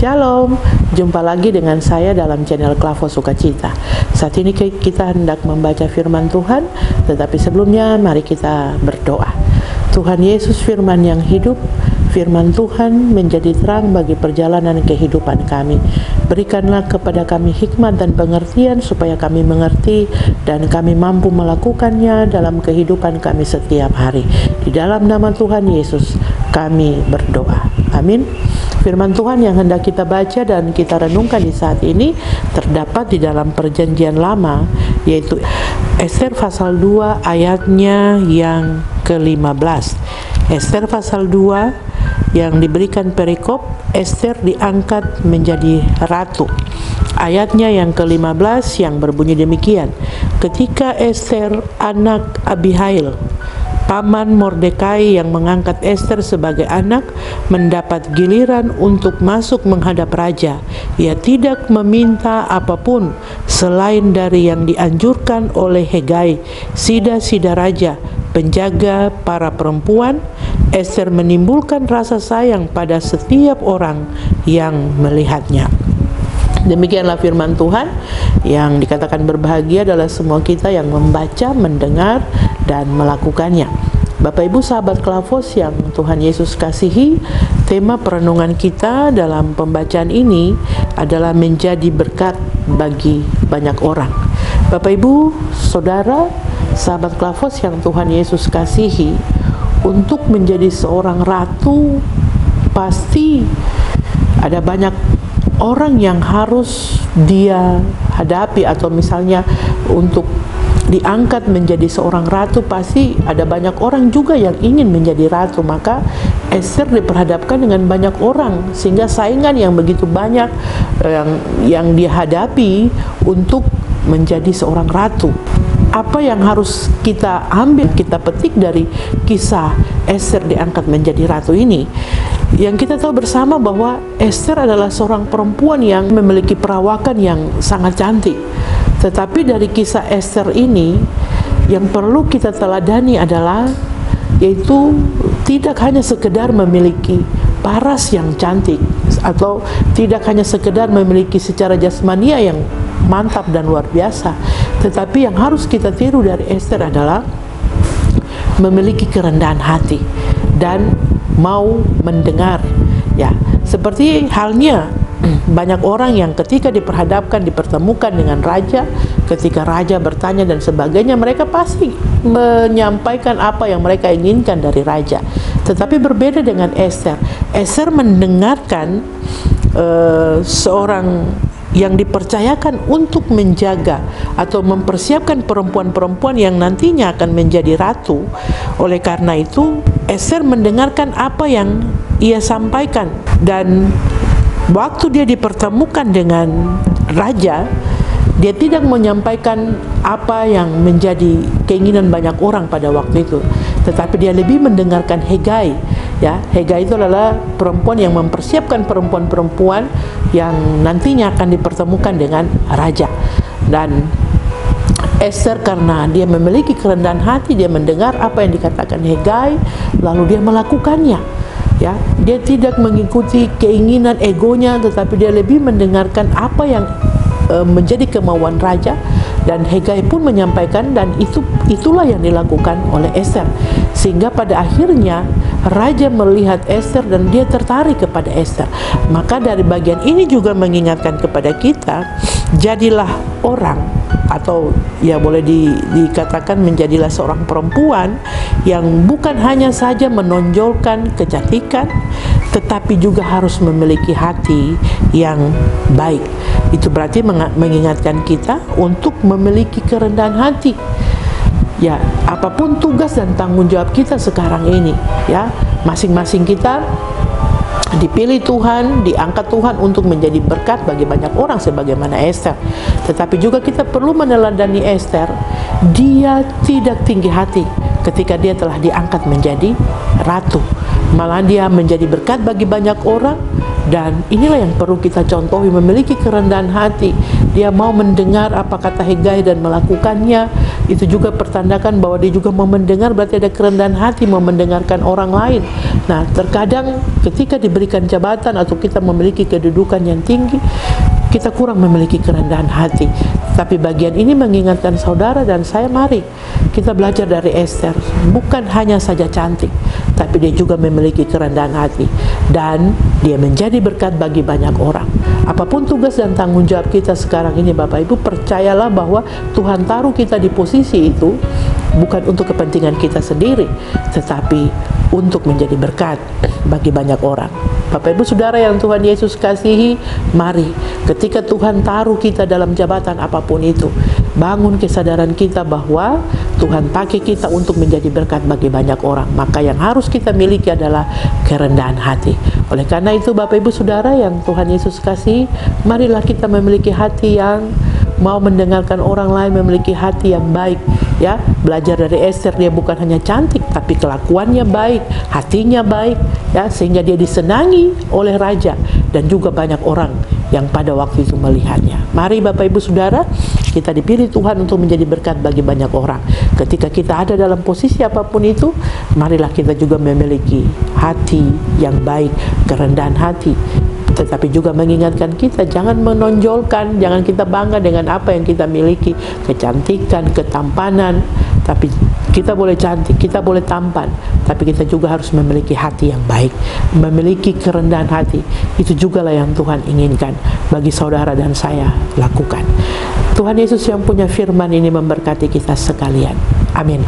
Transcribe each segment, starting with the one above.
Shalom, jumpa lagi dengan saya dalam channel Klavo Sukacita. Saat ini kita hendak membaca firman Tuhan, tetapi sebelumnya mari kita berdoa. Tuhan Yesus, firman yang hidup, firman Tuhan menjadi terang bagi perjalanan kehidupan kami. Berikanlah kepada kami hikmat dan pengertian supaya kami mengerti dan kami mampu melakukannya dalam kehidupan kami setiap hari. Di dalam nama Tuhan Yesus kami berdoa. Amin. Firman Tuhan yang hendak kita baca dan kita renungkan di saat ini terdapat di dalam Perjanjian Lama, yaitu Ester pasal 2 ayatnya yang ke-15. Ester pasal 2 yang diberikan perikop, Ester diangkat menjadi ratu. Ayatnya yang ke-15 yang berbunyi demikian. Ketika Ester anak Abihail, paman Mordekai yang mengangkat Ester sebagai anak, mendapat giliran untuk masuk menghadap raja, ia tidak meminta apapun selain dari yang dianjurkan oleh Hegai, sida-sida raja, penjaga para perempuan. Ester menimbulkan rasa sayang pada setiap orang yang melihatnya. Demikianlah firman Tuhan yang dikatakan berbahagia adalah semua kita yang membaca, mendengar, dan melakukannya. Bapak Ibu sahabat Klavos yang Tuhan Yesus kasihi, tema perenungan kita dalam pembacaan ini adalah menjadi berkat bagi banyak orang. Bapak Ibu, saudara, sahabat Klavos yang Tuhan Yesus kasihi, untuk menjadi seorang ratu pasti ada banyak orang yang harus dia hadapi, atau misalnya untuk diangkat menjadi seorang ratu pasti ada banyak orang juga yang ingin menjadi ratu. Maka Ester diperhadapkan dengan banyak orang sehingga saingan yang begitu banyak yang dihadapi untuk menjadi seorang ratu. Apa yang harus kita ambil, kita petik dari kisah Ester diangkat menjadi ratu ini? Yang kita tahu bersama bahwa Ester adalah seorang perempuan yang memiliki perawakan yang sangat cantik. Tetapi dari kisah Ester ini yang perlu kita teladani adalah yaitu tidak hanya sekedar memiliki paras yang cantik, atau tidak hanya sekedar memiliki secara jasmania yang mantap dan luar biasa, tetapi yang harus kita tiru dari Ester adalah memiliki kerendahan hati dan mau mendengar. Ya, seperti halnya banyak orang yang ketika dipertemukan dengan raja, ketika raja bertanya dan sebagainya, mereka pasti menyampaikan apa yang mereka inginkan dari raja. Tetapi berbeda dengan Ester. Ester mendengarkan seorang yang dipercayakan untuk menjaga atau mempersiapkan perempuan-perempuan yang nantinya akan menjadi ratu. Oleh karena itu, Ester mendengarkan apa yang ia sampaikan, dan waktu dia dipertemukan dengan raja, dia tidak menyampaikan apa yang menjadi keinginan banyak orang pada waktu itu, tetapi dia lebih mendengarkan Hegai. Ya, Hegai itu adalah perempuan yang mempersiapkan perempuan-perempuan yang nantinya akan dipertemukan dengan raja. Dan Ester karena dia memiliki kerendahan hati, dia mendengar apa yang dikatakan Hegai, lalu dia melakukannya. Ya, dia tidak mengikuti keinginan egonya, tetapi dia lebih mendengarkan apa yang menjadi kemauan raja, dan Hegai pun menyampaikan, dan itulah yang dilakukan oleh Ester, sehingga pada akhirnya raja melihat Ester dan dia tertarik kepada Ester. Maka dari bagian ini juga mengingatkan kepada kita, jadilah orang, atau ya boleh dikatakan menjadilah seorang perempuan yang bukan hanya saja menonjolkan kecantikan, tetapi juga harus memiliki hati yang baik. Itu berarti mengingatkan kita untuk memiliki kerendahan hati. Ya, apapun tugas dan tanggung jawab kita sekarang ini, ya, masing-masing kita dipilih Tuhan, diangkat Tuhan untuk menjadi berkat bagi banyak orang sebagaimana Ester. Tetapi juga kita perlu meneladani Ester. Dia tidak tinggi hati ketika dia telah diangkat menjadi ratu. Malah dia menjadi berkat bagi banyak orang, Dan inilah yang perlu kita contohi, memiliki kerendahan hati. Dia mau mendengar apa kata Hegai dan melakukannya. Itu juga pertandakan bahwa dia juga mau mendengar, berarti ada kerendahan hati, mau mendengarkan orang lain. Nah, terkadang ketika diberikan jabatan atau kita memiliki kedudukan yang tinggi, kita kurang memiliki kerendahan hati. Tapi bagian ini mengingatkan saudara dan saya, mari kita belajar dari Esther. Bukan hanya saja cantik, tapi dia juga memiliki kerendahan hati. Dan dia menjadi berkat bagi banyak orang. Apapun tugas dan tanggung jawab kita sekarang ini, Bapak Ibu, percayalah bahwa Tuhan taruh kita di posisi itu bukan untuk kepentingan kita sendiri, tetapi untuk menjadi berkat bagi banyak orang. Bapak Ibu Saudara yang Tuhan Yesus kasihi, mari ketika Tuhan taruh kita dalam jabatan apapun itu, bangun kesadaran kita bahwa Tuhan pakai kita untuk menjadi berkat bagi banyak orang. Maka yang harus kita miliki adalah kerendahan hati. Oleh karena itu, Bapak Ibu Saudara yang Tuhan Yesus kasihi, marilah kita memiliki hati yang mau mendengarkan orang lain, memiliki hati yang baik, ya. Belajar dari Esther, dia bukan hanya cantik, tapi kelakuannya baik, hatinya baik, ya, sehingga dia disenangi oleh raja dan juga banyak orang yang pada waktu itu melihatnya. Mari Bapak Ibu Saudara, kita dipilih Tuhan untuk menjadi berkat bagi banyak orang. Ketika kita ada dalam posisi apapun itu, marilah kita juga memiliki hati yang baik, kerendahan hati. Tetapi juga mengingatkan kita, jangan menonjolkan, jangan kita bangga dengan apa yang kita miliki, kecantikan, ketampanan. Tapi kita boleh cantik, kita boleh tampan, tapi kita juga harus memiliki hati yang baik, memiliki kerendahan hati. Itu jugalah yang Tuhan inginkan bagi saudara dan saya lakukan. Tuhan Yesus yang punya firman ini memberkati kita sekalian. Amin.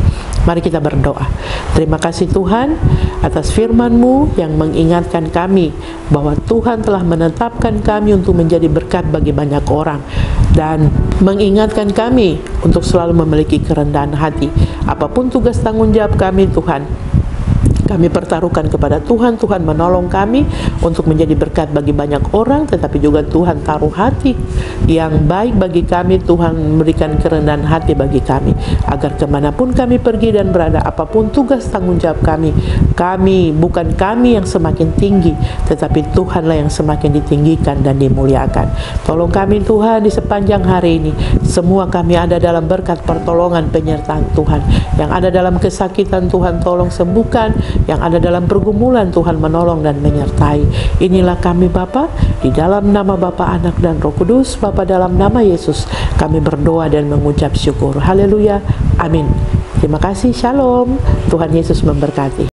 Mari kita berdoa. Terima kasih Tuhan atas firman-Mu yang mengingatkan kami bahwa Tuhan telah menetapkan kami untuk menjadi berkat bagi banyak orang, dan mengingatkan kami untuk selalu memiliki kerendahan hati. Apapun tugas tanggung jawab kami, Tuhan, kami pertaruhkan kepada Tuhan. Tuhan menolong kami untuk menjadi berkat bagi banyak orang, tetapi juga Tuhan taruh hati yang baik bagi kami. Tuhan memberikan kerendahan hati bagi kami, agar kemanapun kami pergi dan berada, apapun tugas tanggung jawab kami, bukan kami yang semakin tinggi, tetapi Tuhanlah yang semakin ditinggikan dan dimuliakan. Tolong kami Tuhan di sepanjang hari ini. Semua kami ada dalam berkat pertolongan penyertaan Tuhan. Yang ada dalam kesakitan, Tuhan tolong sembuhkan. Yang ada dalam pergumulan, Tuhan menolong dan menyertai. Inilah kami Bapa, di dalam nama Bapa, Anak dan Roh Kudus. Bapa, dalam nama Yesus kami berdoa dan mengucap syukur. Haleluya, amin. Terima kasih, shalom. Tuhan Yesus memberkati.